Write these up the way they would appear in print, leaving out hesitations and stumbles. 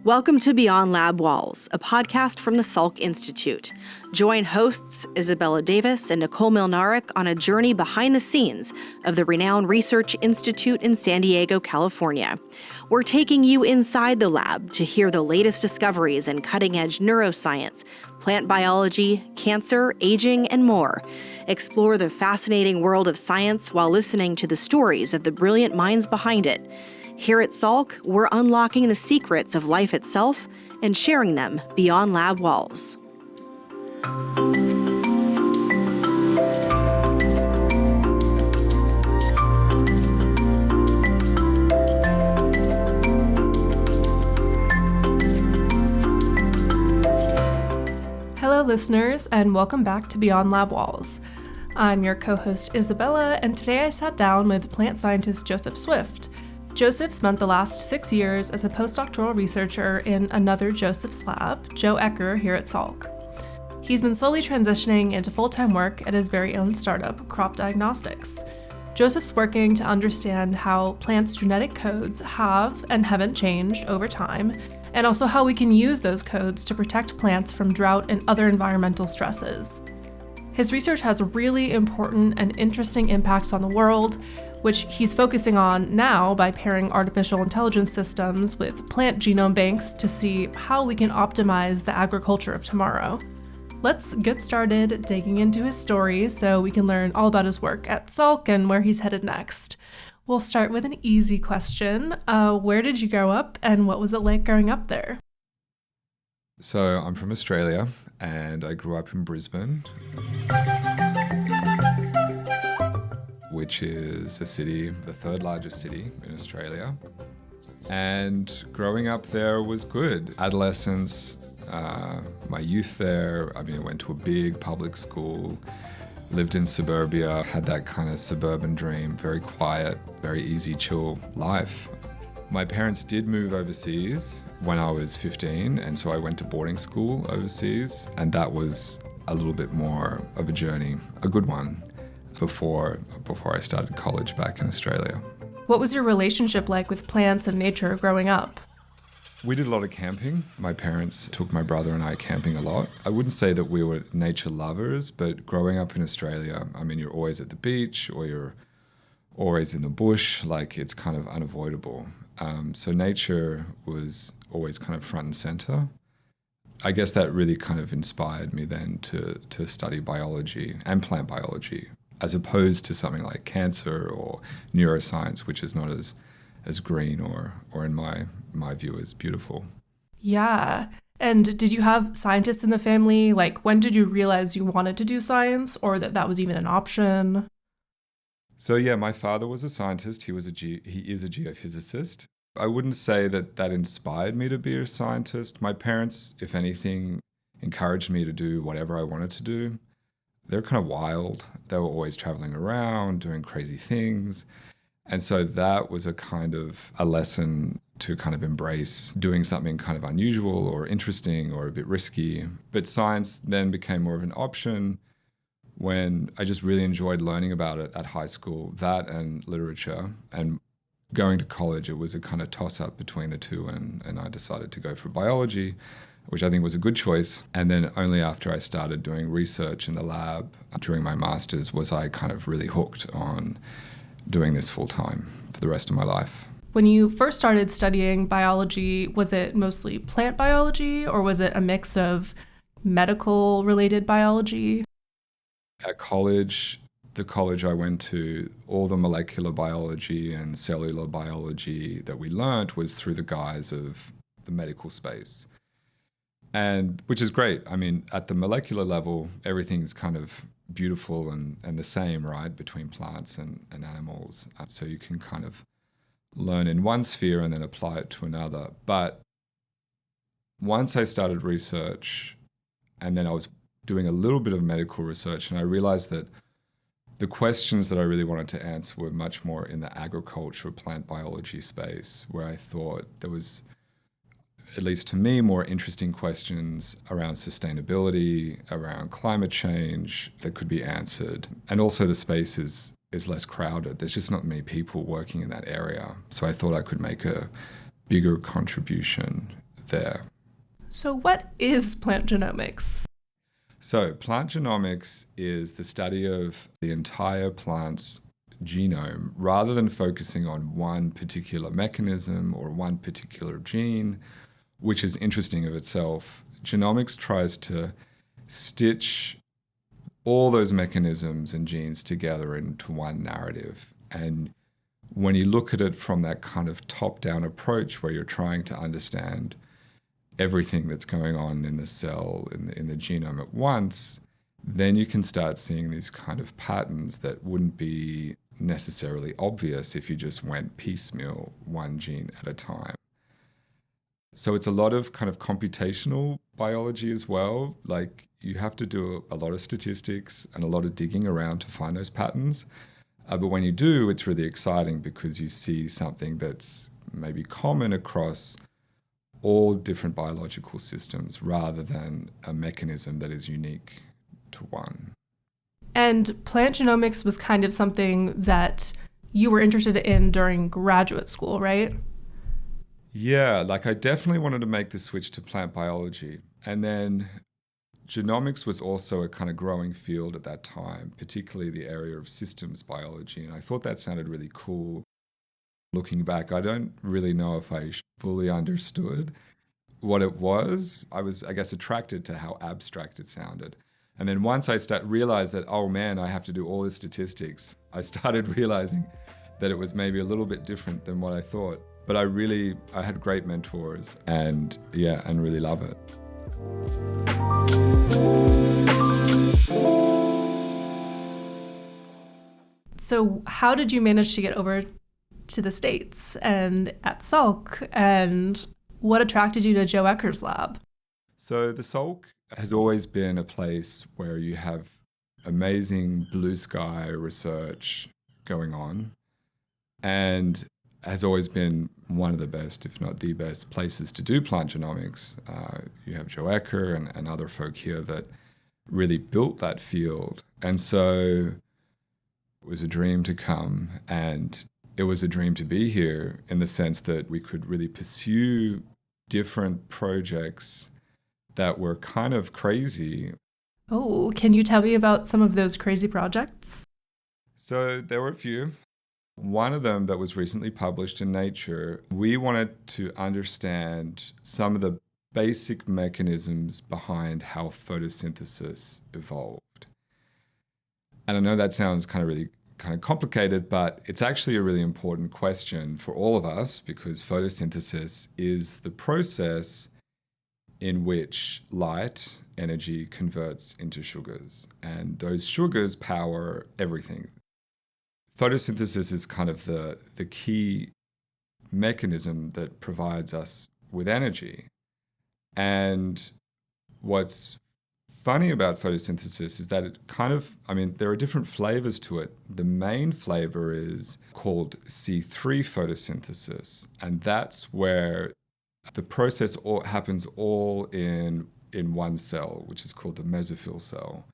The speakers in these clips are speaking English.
Welcome to Beyond Lab Walls, a podcast from the Salk Institute. Join hosts Isabella Davis and Nicole Milnarek on a journey behind the scenes of the renowned Research Institute in San Diego, California. We're taking you inside the lab to hear the latest discoveries in cutting-edge neuroscience, plant biology, cancer, aging, and more. Explore the fascinating world of science while listening to the stories of the brilliant minds behind it. Here at Salk, we're unlocking the secrets of life itself and sharing them beyond lab walls. Hello, listeners, and welcome back to Beyond Lab Walls. I'm your co-host, Isabella, and today I sat down with plant scientist Joseph Swift. Joseph spent the last 6 years as a postdoctoral researcher in another Joseph's lab, Joe Ecker, here at Salk. He's been slowly transitioning into full-time work at his very own startup, CropDiagnostix. Joseph's working to understand how plants' genetic codes have and haven't changed over time, and also how we can use those codes to protect plants from drought and other environmental stresses. His research has really important and interesting impacts on the world, which he's focusing on now by pairing artificial intelligence systems with plant genome banks to see how we can optimize the agriculture of tomorrow. Let's get started digging into his story so we can learn all about his work at Salk and where he's headed next. We'll start with an easy question. Where did you grow up and what was it like growing up there? So I'm from Australia and I grew up in Brisbane, which is a city, the third largest city in Australia. And growing up there was good. Adolescence, my youth there, I went to a big public school, lived in suburbia, had that kind of suburban dream, very quiet, very easy, chill life. My parents did move overseas when I was 15, and so I went to boarding school overseas, and that was a little bit more of a journey, a good one, before I started college back in Australia. What was your relationship like with plants and nature growing up? We did a lot of camping. My parents took my brother and I camping a lot. I wouldn't say that we were nature lovers, but growing up in Australia, you're always at the beach or you're always in the bush, like it's kind of unavoidable. So nature was always kind of front and center. I guess that really kind of inspired me then to study biology and plant biology, as opposed to something like cancer or neuroscience, which is not as green or in my view, as beautiful. Yeah. And did you have scientists in the family? Like, when did you realize you wanted to do science or that was even an option? So yeah, my father was a scientist. He is a geophysicist. I wouldn't say that inspired me to be a scientist. My parents, if anything, encouraged me to do whatever I wanted to do. They're kind of wild. They were always traveling around, doing crazy things. And so that was a lesson to kind of embrace doing something kind of unusual or interesting or a bit risky. But science then became more of an option when I just really enjoyed learning about it at high school, that and literature. And going to college, it was a kind of toss-up between the two, and I decided to go for biology, which I think was a good choice. And then only after I started doing research in the lab during my master's was I kind of really hooked on doing this full-time for the rest of my life. When you first started studying biology, was it mostly plant biology or was it a mix of medical-related biology? At college, the college I went to, all the molecular biology and cellular biology that we learnt was through the guise of the medical space. And which is great. At the molecular level, everything's kind of beautiful and the same, right, between plants and animals. So you can kind of learn in one sphere and then apply it to another. But once I started research, and then I was doing a little bit of medical research, and I realized that the questions that I really wanted to answer were much more in the agriculture, plant biology space, where I thought there was, at least to me, more interesting questions around sustainability, around climate change that could be answered. And also the space is less crowded. There's just not many people working in that area. So I thought I could make a bigger contribution there. So what is plant genomics? So plant genomics is the study of the entire plant's genome rather than focusing on one particular mechanism or one particular gene, which is interesting of itself. Genomics tries to stitch all those mechanisms and genes together into one narrative. And when you look at it from that kind of top-down approach where you're trying to understand everything that's going on in the cell, in the genome at once, then you can start seeing these kind of patterns that wouldn't be necessarily obvious if you just went piecemeal, one gene at a time. So it's a lot of kind of computational biology as well. Like you have to do a lot of statistics and a lot of digging around to find those patterns. But when you do, it's really exciting because you see something that's maybe common across all different biological systems rather than a mechanism that is unique to one. And plant genomics was kind of something that you were interested in during graduate school, right? Yeah, like I definitely wanted to make the switch to plant biology. And then genomics was also a kind of growing field at that time, particularly the area of systems biology. And I thought that sounded really cool. Looking back, I don't really know if I fully understood what it was. I was, I guess, attracted to how abstract it sounded. And then once I realized that, oh man, I have to do all this statistics, I started realizing that it was maybe a little bit different than what I thought. But I had great mentors and really love it. So how did you manage to get over to the States and at Salk, and what attracted you to Joe Ecker's lab? So the Salk has always been a place where you have amazing blue sky research going on, and has always been one of the best, if not the best, places to do plant genomics. You have Joe Ecker and other folk here that really built that field. And so it was a dream to come, and it was a dream to be here in the sense that we could really pursue different projects that were kind of crazy. Oh, can you tell me about some of those crazy projects? So there were a few. One of them that was recently published in Nature, we wanted to understand some of the basic mechanisms behind how photosynthesis evolved. And I know that sounds kind of complicated, but it's actually a really important question for all of us because photosynthesis is the process in which light energy converts into sugars. And those sugars power everything. Photosynthesis is kind of the key mechanism that provides us with energy. And what's funny about photosynthesis is that there are different flavors to it. The main flavor is called C3 photosynthesis, and that's where the process happens all in one cell, which is called the mesophyll cell.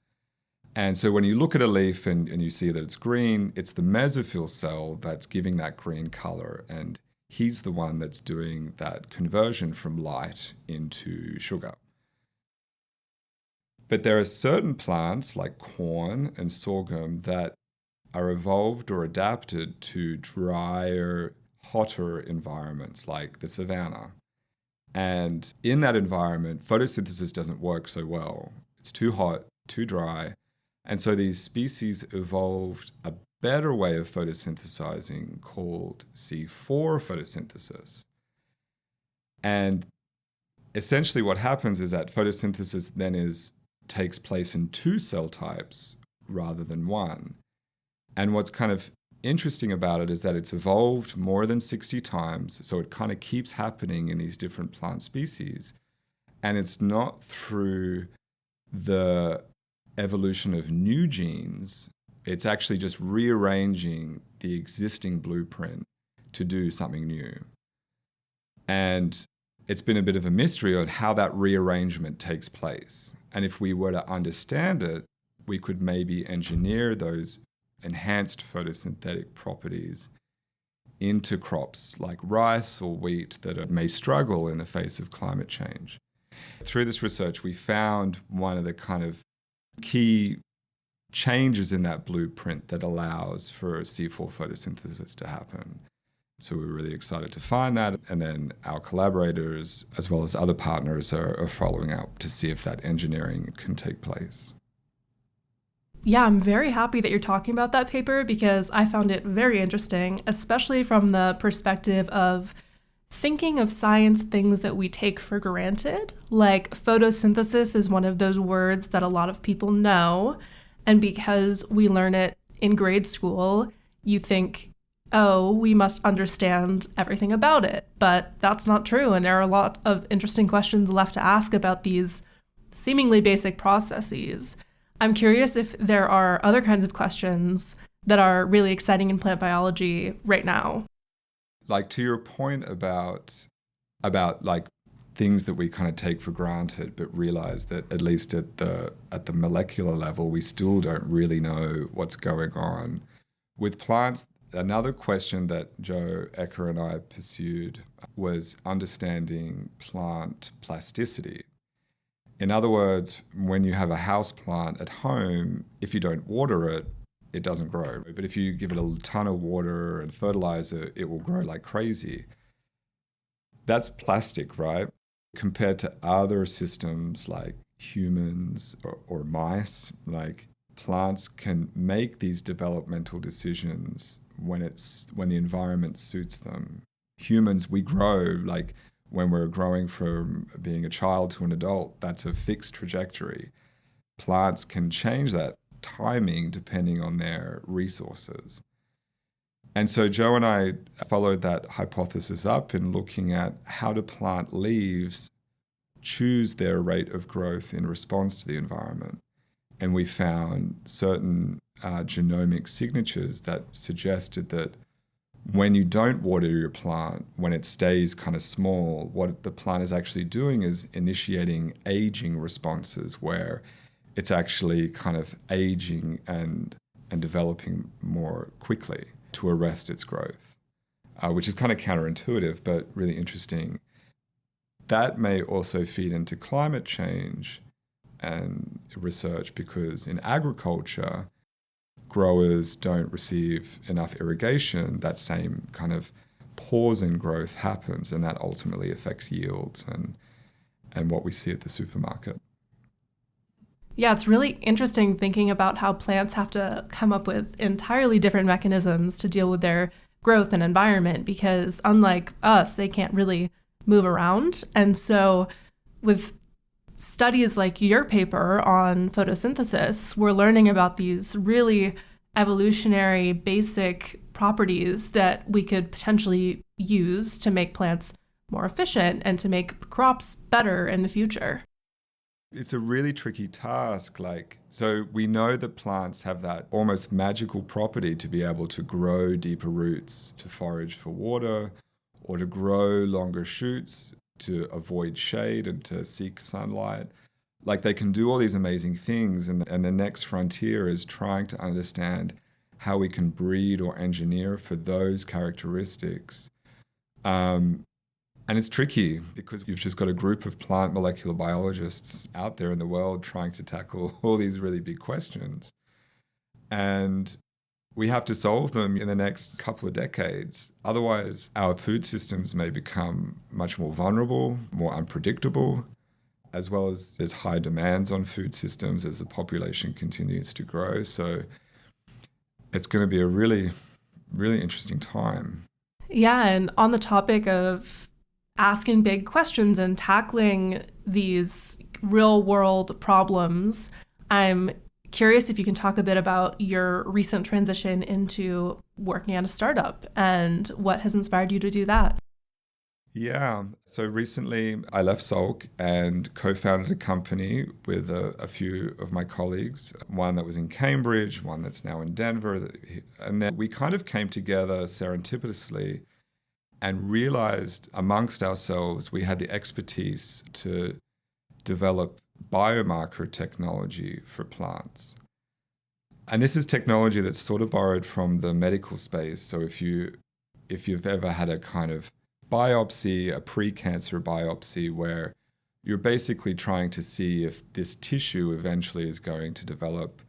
And so when you look at a leaf and you see that it's green, it's the mesophyll cell that's giving that green color. And he's the one that's doing that conversion from light into sugar. But there are certain plants like corn and sorghum that are evolved or adapted to drier, hotter environments like the savanna. And in that environment, photosynthesis doesn't work so well. It's too hot, too dry. And so these species evolved a better way of photosynthesizing called C4 photosynthesis. And essentially what happens is that photosynthesis then takes place in two cell types rather than one. And what's kind of interesting about it is that it's evolved more than 60 times, so it kind of keeps happening in these different plant species. And it's not through the evolution of new genes, it's actually just rearranging the existing blueprint to do something new. And it's been a bit of a mystery on how that rearrangement takes place. And if we were to understand it, we could maybe engineer those enhanced photosynthetic properties into crops like rice or wheat that may struggle in the face of climate change. Through this research, we found one of the kind of key changes in that blueprint that allows for C4 photosynthesis to happen. So we're really excited to find that. And then our collaborators, as well as other partners, are following up to see if that engineering can take place. Yeah, I'm very happy that you're talking about that paper because I found it very interesting, especially from the perspective of thinking of science things that we take for granted. Like photosynthesis is one of those words that a lot of people know. And because we learn it in grade school, you think, oh, we must understand everything about it. But that's not true. And there are a lot of interesting questions left to ask about these seemingly basic processes. I'm curious if there are other kinds of questions that are really exciting in plant biology right now. Like to your point about like things that we kind of take for granted, but realize that at least at the molecular level, we still don't really know what's going on. With plants, another question that Joe Ecker and I pursued was understanding plant plasticity. In other words, when you have a house plant at home, if you don't water it, it doesn't grow. But if you give it a ton of water and fertilizer, it will grow like crazy. That's plastic, right? Compared to other systems like humans or mice, like plants can make these developmental decisions when the environment suits them. Humans, we grow like when we're growing from being a child to an adult, that's a fixed trajectory. Plants can change that timing depending on their resources. And so Joe and I followed that hypothesis up in looking at how do plant leaves choose their rate of growth in response to the environment. And we found certain genomic signatures that suggested that when you don't water your plant, when it stays kind of small, what the plant is actually doing is initiating aging responses where it's actually kind of aging and developing more quickly to arrest its growth, which is kind of counterintuitive, but really interesting. That may also feed into climate change and research because in agriculture, growers don't receive enough irrigation. That same kind of pause in growth happens, and that ultimately affects yields and what we see at the supermarket. Yeah, it's really interesting thinking about how plants have to come up with entirely different mechanisms to deal with their growth and environment because unlike us, they can't really move around. And so with studies like your paper on photosynthesis, we're learning about these really evolutionary basic properties that we could potentially use to make plants more efficient and to make crops better in the future. It's a really tricky task. So we know that plants have that almost magical property to be able to grow deeper roots to forage for water or to grow longer shoots to avoid shade and to seek sunlight. Like they can do all these amazing things. And the next frontier is trying to understand how we can breed or engineer for those characteristics. And it's tricky because you've just got a group of plant molecular biologists out there in the world trying to tackle all these really big questions. And we have to solve them in the next couple of decades. Otherwise, our food systems may become much more vulnerable, more unpredictable, as well as there's high demands on food systems as the population continues to grow. So it's going to be a really, really interesting time. Yeah, and on the topic of asking big questions and tackling these real-world problems, I'm curious if you can talk a bit about your recent transition into working at a startup and what has inspired you to do that. Yeah. So recently I left Salk and co-founded a company with a few of my colleagues, one that was in Cambridge, one that's now in Denver. And then we kind of came together serendipitously and realized amongst ourselves we had the expertise to develop biomarker technology for plants. And this is technology that's sort of borrowed from the medical space. So if you if you've ever had a kind of biopsy, a pre-cancer biopsy, where you're basically trying to see if this tissue eventually is going to develop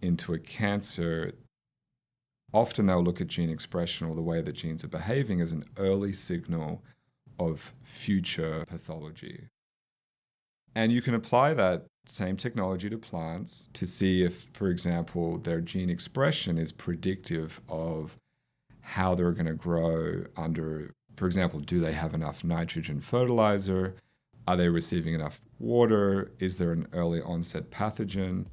into a cancer. Often they'll look at gene expression or the way that genes are behaving as an early signal of future pathology. And you can apply that same technology to plants to see if, for example, their gene expression is predictive of how they're going to grow under, for example, do they have enough nitrogen fertilizer? Are they receiving enough water? Is there an early onset pathogen?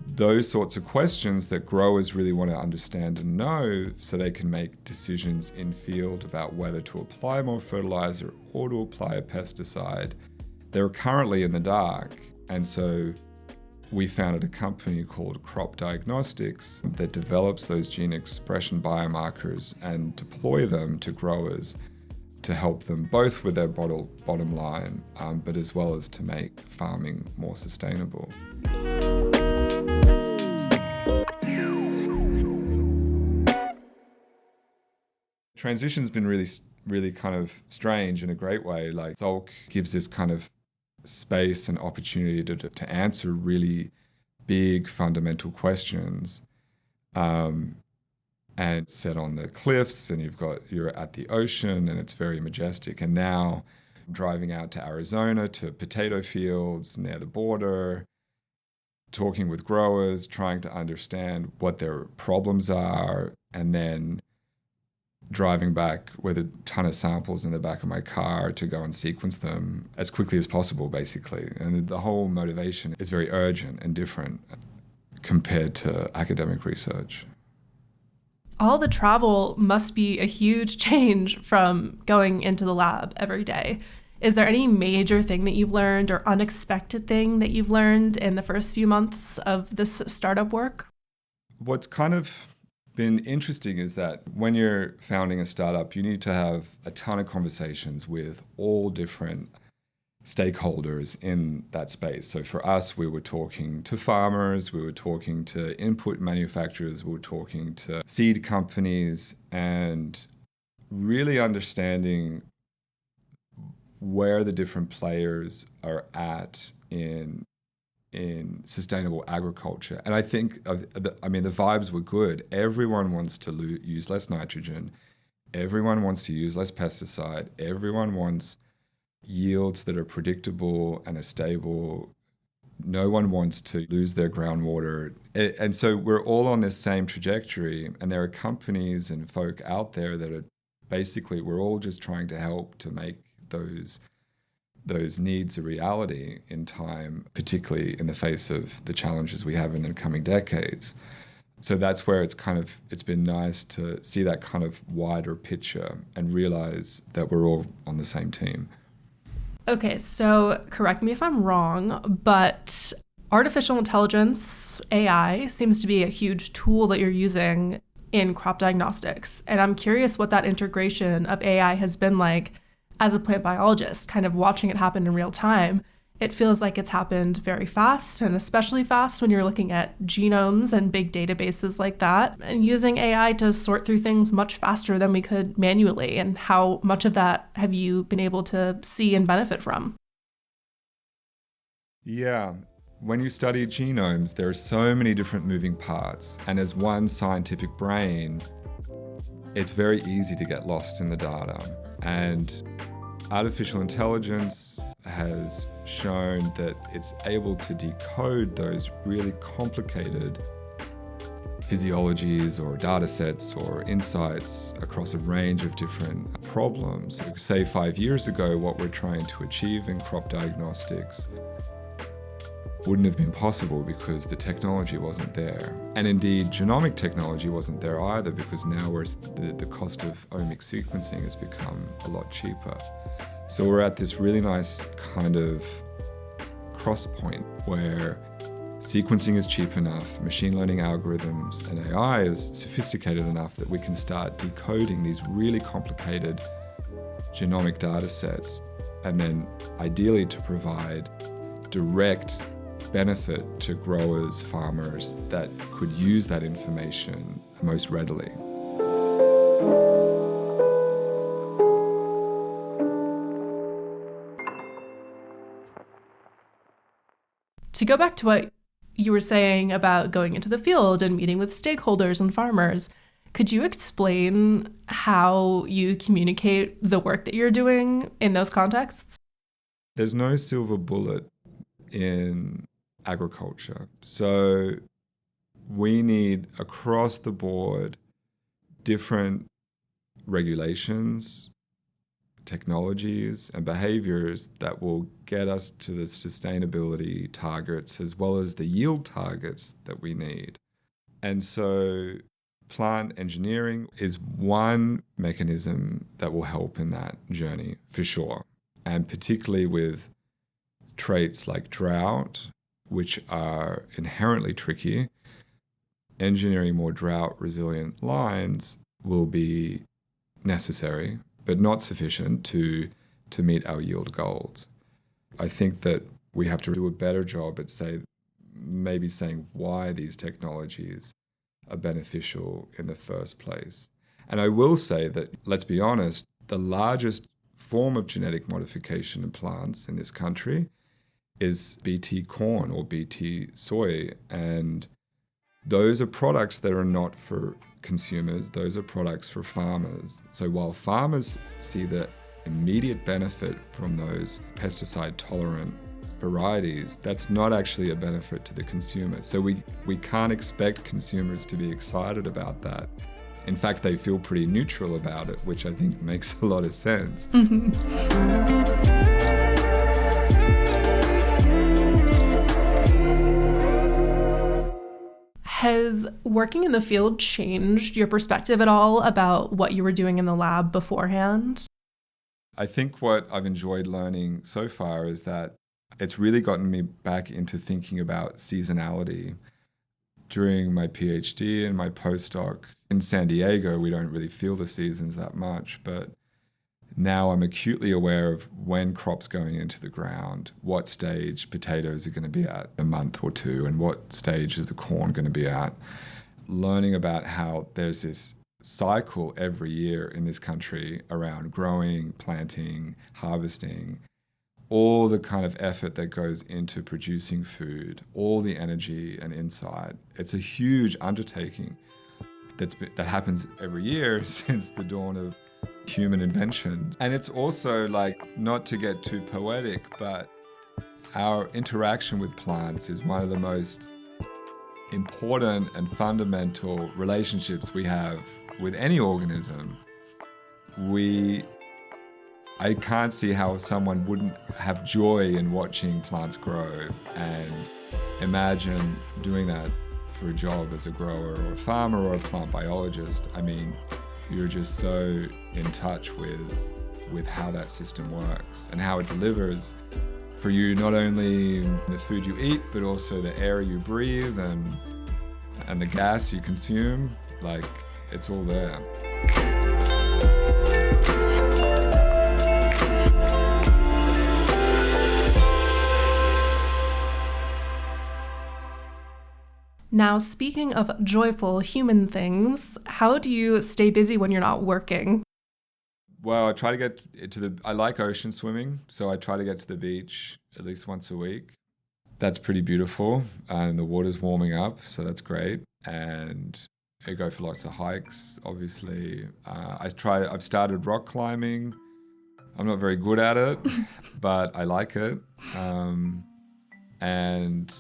Those sorts of questions that growers really want to understand and know so they can make decisions in field about whether to apply more fertilizer or to apply a pesticide. They're currently in the dark. And so we founded a company called CropDiagnostix that develops those gene expression biomarkers and deploy them to growers to help them both with their bottom line, but as well as to make farming more sustainable. Transition's been really kind of strange in a great way. Like Salk gives this kind of space and opportunity to answer really big fundamental questions, and set on the cliffs, and you're at the ocean, and it's very majestic. And now I'm driving out to Arizona to potato fields near the border, talking with growers, trying to understand what their problems are, and then driving back with a ton of samples in the back of my car to go and sequence them as quickly as possible, basically. And the whole motivation is very urgent and different compared to academic research. All the travel must be a huge change from going into the lab every day. Is there any major thing that you've learned or unexpected thing that you've learned in the first few months of this startup work? What's kind of been interesting is that when you're founding a startup, you need to have a ton of conversations with all different stakeholders in that space. So for us, we were talking to farmers, we were talking to input manufacturers, we were talking to seed companies, and really understanding where the different players are at in sustainable agriculture. And I think, the vibes were good. Everyone wants to use less nitrogen. Everyone wants to use less pesticide. Everyone wants yields that are predictable and are stable. No one wants to lose their groundwater. And so we're all on this same trajectory. And there are companies and folk out there that are basically, we're all just trying to help to make those needs a reality in time, particularly in the face of the challenges we have in the coming decades. So that's where it's been nice to see that kind of wider picture and realize that we're all on the same team. Okay, so correct me if I'm wrong, but artificial intelligence, AI, seems to be a huge tool that you're using in CropDiagnostix. And I'm curious what that integration of AI has been like as a plant biologist, kind of watching it happen in real time. It feels like it's happened very fast, and especially fast when you're looking at genomes and big databases like that, and using AI to sort through things much faster than we could manually. And how much of that have you been able to see and benefit from? Yeah. When you study genomes, there are so many different moving parts. And as one scientific brain, it's very easy to get lost in the data. And artificial intelligence has shown that it's able to decode those really complicated physiologies or data sets or insights across a range of different problems. Say 5 years ago, what we're trying to achieve in CropDiagnostix wouldn't have been possible because the technology wasn't there. And indeed, genomic technology wasn't there either, because now the cost of omics sequencing has become a lot cheaper. So we're at this really nice kind of cross point where sequencing is cheap enough, machine learning algorithms and AI is sophisticated enough that we can start decoding these really complicated genomic data sets, and then ideally to provide direct benefit to growers, farmers that could use that information most readily. To go back to what you were saying about going into the field and meeting with stakeholders and farmers, could you explain how you communicate the work that you're doing in those contexts? There's no silver bullet in agriculture. So we need across the board different regulations, technologies, and behaviors that will get us to the sustainability targets as well as the yield targets that we need. And so plant engineering is one mechanism that will help in that journey for sure. And particularly with traits like drought, which are inherently tricky, engineering more drought-resilient lines will be necessary, but not sufficient to meet our yield goals. I think that we have to do a better job at maybe saying why these technologies are beneficial in the first place. And I will say that, let's be honest, the largest form of genetic modification in plants in this country is BT corn or BT soy. And those are products that are not for consumers, those are products for farmers. So while farmers see the immediate benefit from those pesticide-tolerant varieties, that's not actually a benefit to the consumer. So we can't expect consumers to be excited about that. In fact, they feel pretty neutral about it, which I think makes a lot of sense. Has working in the field changed your perspective at all about what you were doing in the lab beforehand? I think what I've enjoyed learning so far is that it's really gotten me back into thinking about seasonality. During my PhD and my postdoc in San Diego, we don't really feel the seasons that much, but now I'm acutely aware of when crops going into the ground, what stage potatoes are going to be at a month or two, and what stage is the corn going to be at. Learning about how there's this cycle every year in this country around growing, planting, harvesting, all the kind of effort that goes into producing food, all the energy and insight. It's a huge undertaking that happens every year since the dawn of human invention. And it's also, like, not to get too poetic, but our interaction with plants is one of the most important and fundamental relationships we have with any organism. I can't see how someone wouldn't have joy in watching plants grow, and imagine doing that for a job as a grower or a farmer or a plant biologist. I mean, you're just so in touch with how that system works and how it delivers for you, not only the food you eat, but also the air you breathe and the gas you consume. Like, it's all there. Now, speaking of joyful human things, how do you stay busy when you're not working? Well, I try to get I like ocean swimming, so I try to get to the beach at least once a week. That's pretty beautiful, and the water's warming up, so that's great. And I go for lots of hikes, obviously. I've started rock climbing. I'm not very good at it, but I like it. And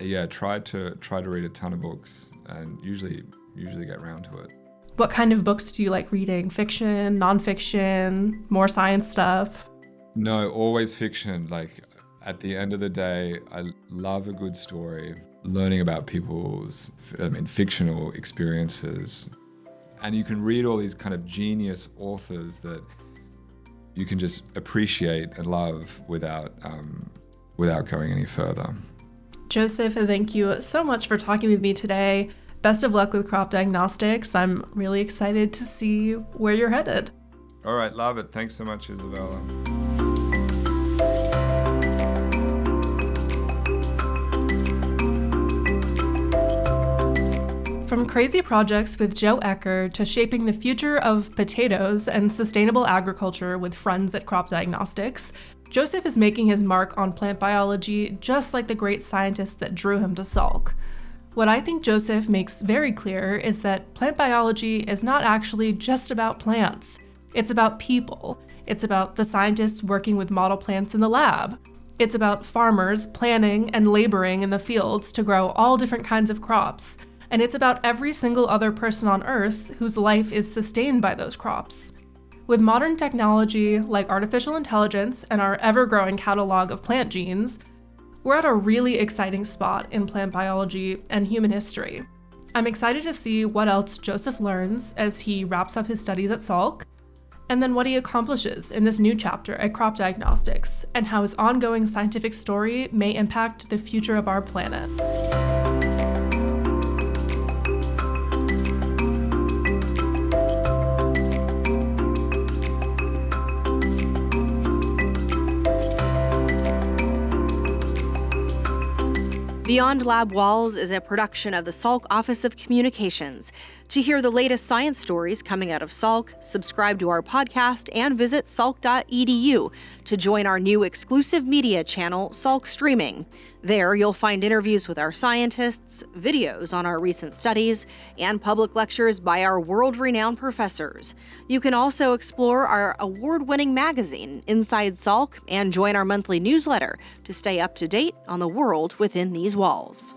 yeah, try to read a ton of books, and usually get around to it. What kind of books do you like reading? Fiction, nonfiction, more science stuff? No, always fiction. Like, at the end of the day, I love a good story. Learning about people's, fictional experiences. And you can read all these kind of genius authors that you can just appreciate and love without going any further. Joseph, thank you so much for talking with me today. Best of luck with CropDiagostix. I'm really excited to see where you're headed. All right, love it. Thanks so much, Isabella. From crazy projects with Joe Ecker to shaping the future of potatoes and sustainable agriculture with friends at CropDiagnostix, Joseph is making his mark on plant biology just like the great scientists that drew him to Salk. What I think Joseph makes very clear is that plant biology is not actually just about plants. It's about people. It's about the scientists working with model plants in the lab. It's about farmers planning and laboring in the fields to grow all different kinds of crops. And it's about every single other person on Earth whose life is sustained by those crops. With modern technology like artificial intelligence and our ever-growing catalog of plant genes, we're at a really exciting spot in plant biology and human history. I'm excited to see what else Joseph learns as he wraps up his studies at Salk, and then what he accomplishes in this new chapter at CropDiagostix, and how his ongoing scientific story may impact the future of our planet. Beyond Lab Walls is a production of the Salk Office of Communications. To hear the latest science stories coming out of Salk, subscribe to our podcast and visit salk.edu to join our new exclusive media channel, Salk Streaming. There, you'll find interviews with our scientists, videos on our recent studies, and public lectures by our world-renowned professors. You can also explore our award-winning magazine, Inside Salk, and join our monthly newsletter to stay up to date on the world within these walls.